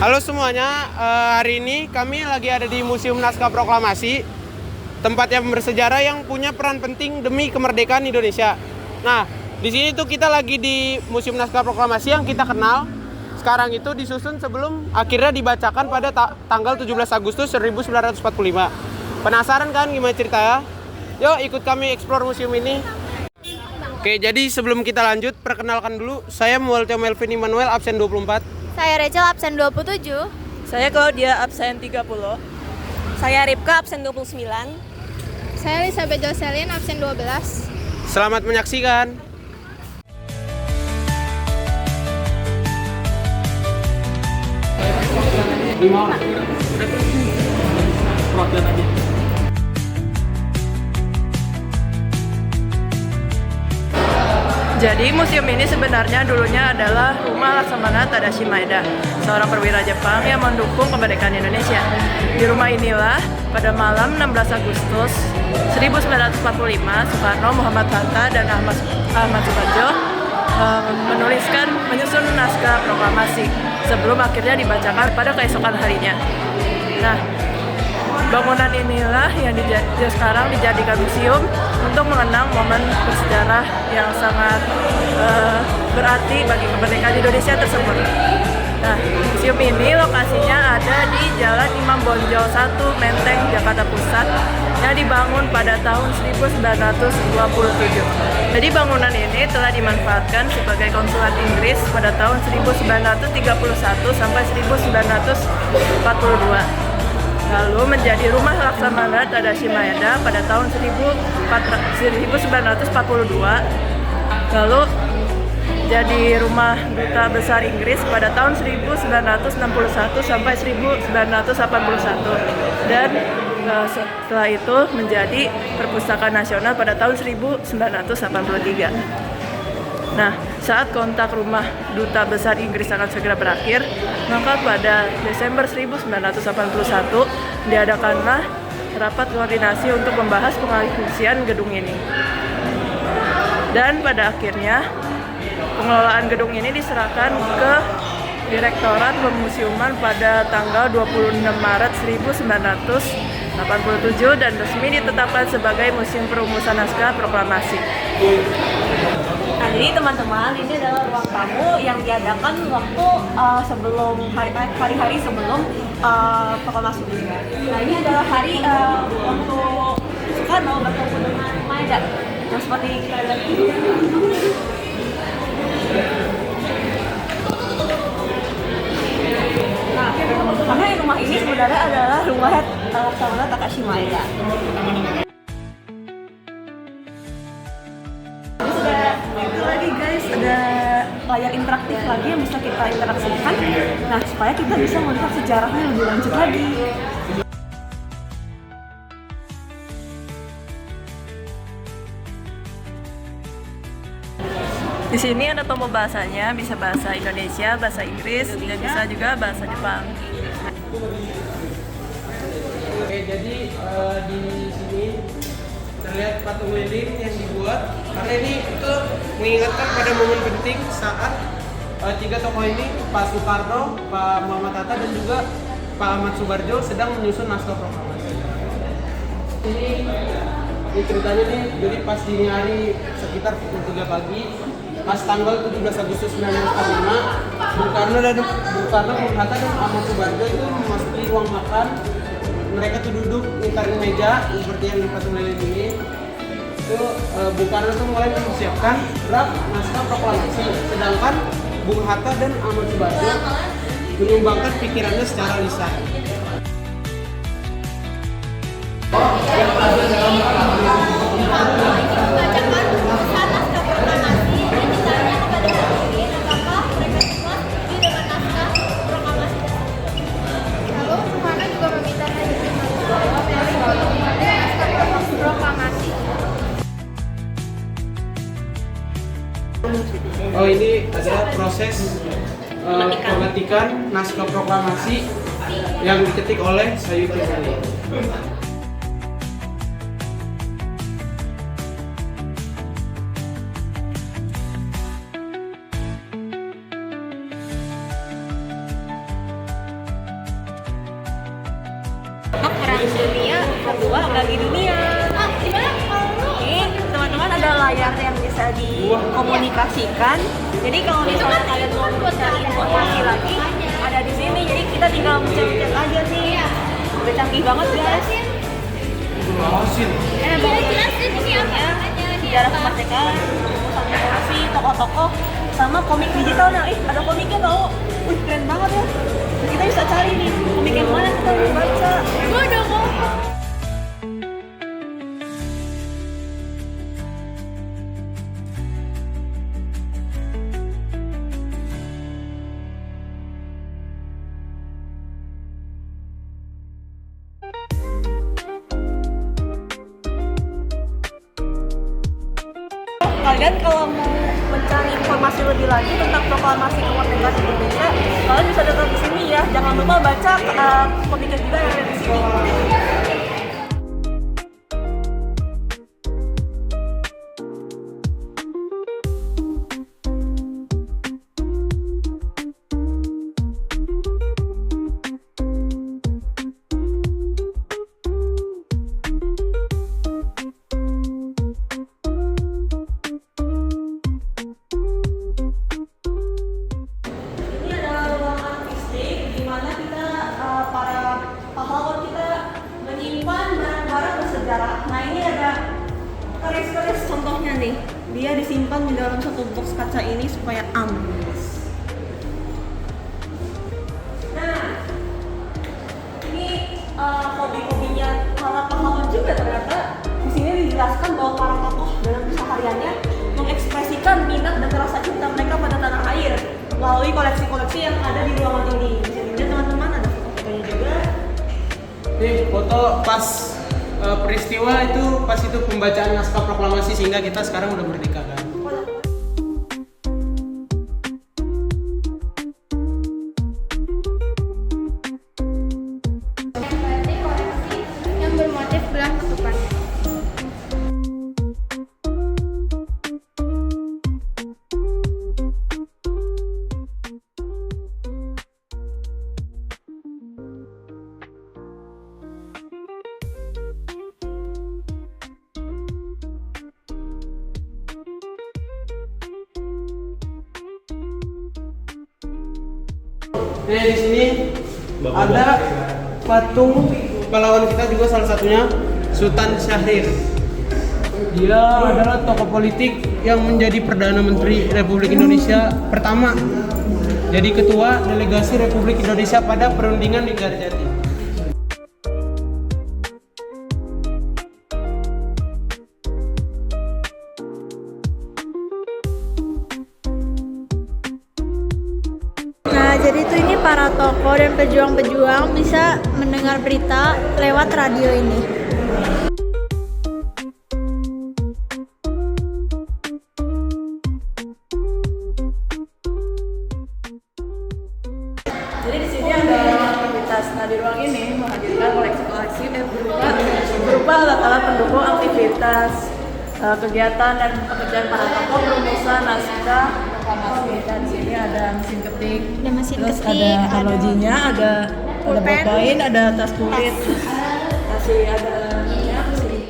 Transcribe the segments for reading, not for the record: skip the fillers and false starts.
Halo semuanya, hari ini kami lagi ada di Museum Naskah Proklamasi, tempat yang bersejarah yang punya peran penting demi kemerdekaan Indonesia. Nah, di sini tuh kita lagi di Museum Naskah Proklamasi yang kita kenal. Sekarang itu disusun sebelum akhirnya dibacakan pada tanggal 17 Agustus 1945. Penasaran kan gimana ceritanya? Yuk ikut kami explore museum ini. Oke, jadi sebelum kita lanjut, perkenalkan dulu. Saya Mualtio Melvin Immanuel, absen 24. Saya Rachel, absen 27. Saya Claudia, absen 30. Saya Ripka, absen 29. Saya Elizabeth Jocelyn, absen 12. Selamat menyaksikan. Jadi museum ini sebenarnya dulunya adalah rumah Laksamana Tadashi Maeda, seorang perwira Jepang yang mendukung kemerdekaan Indonesia. Di rumah inilah pada malam 16 Agustus 1945, Soekarno, Muhammad Hatta, dan Ahmad Subarjo menyusun naskah proklamasi sebelum akhirnya dibacakan pada keesokan harinya. Nah, bangunan inilah yang sekarang dijadikan museum untuk mengenang momen bersejarah yang sangat berarti bagi kemerdekaan Indonesia tersebut. Nah, museum ini lokasinya ada di Jalan Imam Bonjol 1, Menteng, Jakarta Pusat, yang dibangun pada tahun 1927. Jadi bangunan ini telah dimanfaatkan sebagai konsulat Inggris pada tahun 1931 sampai 1942. Lalu menjadi rumah Laksamana Tadashi Maeda pada tahun 1942. Lalu jadi rumah Duta Besar Inggris pada tahun 1961 sampai 1981. Dan setelah itu menjadi Perpustakaan Nasional pada tahun 1983. Nah, saat kontak rumah Duta Besar Inggris akan segera berakhir, maka pada Desember 1981 diadakanlah rapat koordinasi untuk membahas pengalihfungsian gedung ini. Dan pada akhirnya pengelolaan gedung ini diserahkan ke Direktorat Pemusiuman pada tanggal 26 Maret 1987 dan resmi ditetapkan sebagai Museum Perumusan Naskah Proklamasi. Nah, jadi teman-teman, ini adalah ruang tamu yang diadakan waktu sebelum hari-hari sebelum proklamasi. Nah, ini adalah hari untuk Soekarno bertemu dengan Maeda. Nah, seperti kita lihat ini. Nah, karena rumah ini sebenarnya adalah rumah Laksamana Tadashi Maeda. Ada layar interaktif lagi yang bisa kita interaksikan, nah supaya kita bisa melihat sejarahnya lebih lanjut lagi. Di sini ada tombol bahasanya, bisa bahasa Indonesia, bahasa Inggris, dan bisa juga bahasa Jepang. Oke, jadi di sini terlihat patung lilin yang dibuat karena ini itu mengingatkan pada momen penting saat tiga tokoh ini, Pak Soekarno, Pak Muhammad Hatta, dan juga Pak Ahmad Subarjo sedang menyusun naskah proklamasi. Ini ceritanya nih, jadi pas dini hari sekitar pukul 3 pagi, pas tanggal 17 Agustus 1945, Bung Karno, Hatta, dan Ahmad Subarjo itu memasuki ruang makan. Mereka tuh duduk ngitarin meja seperti yang di patung lilin ini. Itu Bung Karno tuh mulai mempersiapkan draft naskah proklamasi, sedangkan Bung Hatta dan Ahmad Subarjo menyumbangkan pikirannya secara lisan. Oh, ini adalah proses pemetikan naskah proklamasi yang diketik oleh Sayuti Sari. bagi dunia. Ini teman-teman ada layar yang bisa dikomunikasikan. Jadi kalau misalnya kalian mau mencari informasi lagi, ada di sini. Jadi kita tinggal mencet-mencet aja sih. Udah canggih banget guys. Jelasin. Enak banget jelasin isinya. Sejarah kemerdekaan, sampai revolusi, tokoh-tokoh, sama komik digital. Nah, ada komiknya tau. Keren banget ya. Kita bisa cari nih komik yang mana kita mau baca. Gua udah ngomong. Kalian kalau mau mencari informasi lebih lanjut tentang proklamasi kemerdekaan Indonesia, kalian bisa datang di sini ya. Jangan lupa baca komiknya juga yang ada di sini. Nah ini ada keris-keris contohnya nih. Dia disimpan di dalam satu box kaca ini supaya aman. Nah, ini hobi-hobinya para pahlawan juga ternyata. Di sini dijelaskan bahwa para tokoh dalam kesehariannya mengekspresikan minat dan rasa cinta mereka pada tanah air melalui koleksi-koleksi yang ada di ruangan ini. Bisa dilihat teman-teman, ada foto-fotonya juga. Nih foto pas peristiwa itu, pas itu pembacaan naskah proklamasi sehingga kita sekarang udah merdeka kan. Koleksi yang bermotif belah ketupat. Nah di sini ada patung pahlawan kita juga, salah satunya Sultan Syahrir. Dia adalah tokoh politik yang menjadi Perdana Menteri Republik Indonesia pertama. Jadi ketua delegasi Republik Indonesia pada perundingan di Garjati. Nah, jadi tuh ini para tokoh dan pejuang-pejuang bisa mendengar berita lewat radio ini. Jadi di sini ada aktivitas. Nah di ruang ini menghadirkan koleksi-koleksi berupa alat-alat pendukung aktivitas kegiatan dan pekerjaan para tokoh, perumusan naskah proklamasi. Dan di sini ada mesin ketik, Ada mesin terus ketik, ada arlojinya, ada pulpen, ballpoint, ada tas kulit, masih ada minyak sih.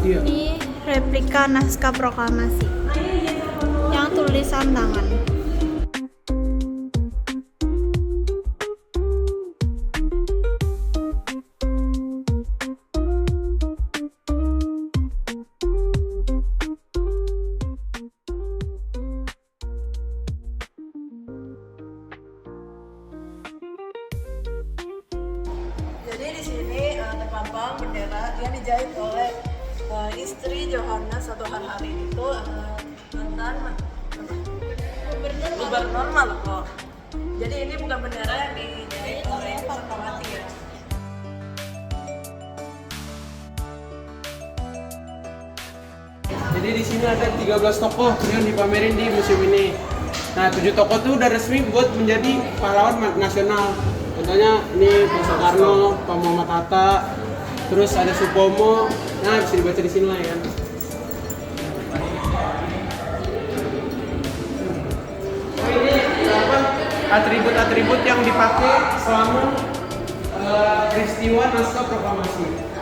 Ini replika naskah proklamasi yang tulisan tangan. Jadi di sini terpampang bendera yang dijahit oleh istri Johannes Satu Hari itu mantan gubernur Maluku. Jadi ini bukan bendera yang dijahit oleh Fatmawati ya. Jadi di sini ada 13 tokoh yang dipamerin di museum ini. Nah, 7 tokoh itu udah resmi buat menjadi pahlawan nasional. Contohnya ini Pak Soekarno, Pak Muhammad Hatta, terus ada Supomo. Nah, bisa dibaca di sini lah ya. Oh, ini apa? Atribut-atribut yang dipakai selama peristiwa naskah proklamasi.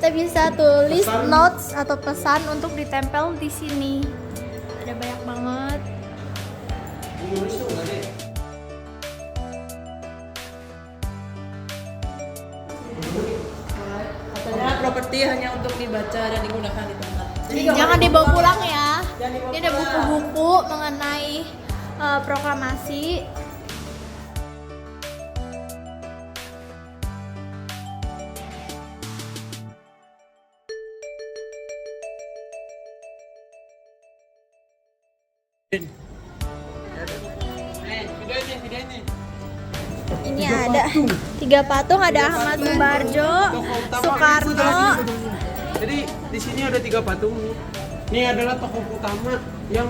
Kita bisa tulis Pesan. notes atau pesan untuk ditempel di sini. Ada banyak banget. Nulis tuh enggak deh. Katanya properti hanya untuk dibaca dan digunakan di tempat. Jangan dibawa pulang ya. Jangan dibawa Ini ada pulang. buku-buku mengenai proklamasi. Videoin nih. Ini ada 3 patung, ada Ahmad Subarjo, Tokoh utama Soekarno. Jadi di sini ada 3 patung nih. Ini adalah tokoh utama yang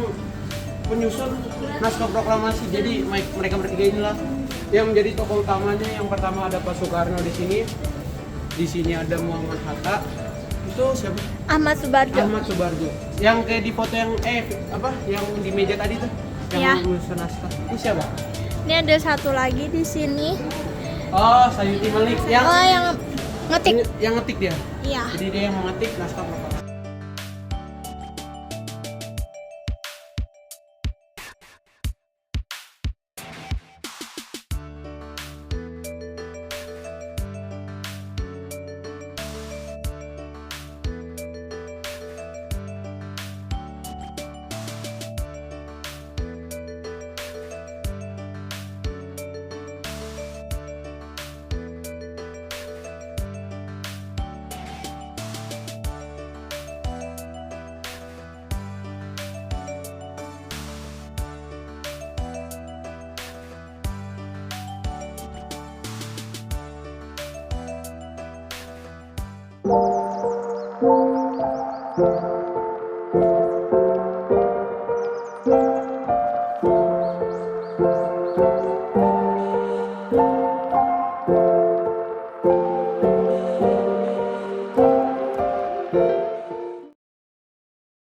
penyusun naskah proklamasi. Jadi mereka bertiga inilah yang menjadi tokoh utamanya. Yang pertama ada Pak Soekarno di sini. Di sini ada Muhammad Hatta. Itu siapa? Ahmad Subarjo. Ahmad Subarjo. Yang kayak di foto yang yang di meja tadi tuh. Iya. Yang menyusun naskah. Itu siapa? Ini ada satu lagi di sini. Oh, Sayuti Malik. Oh, yang ngetik. Yang ngetik dia. Iya. Jadi dia yang mengetik naskah proklamasi.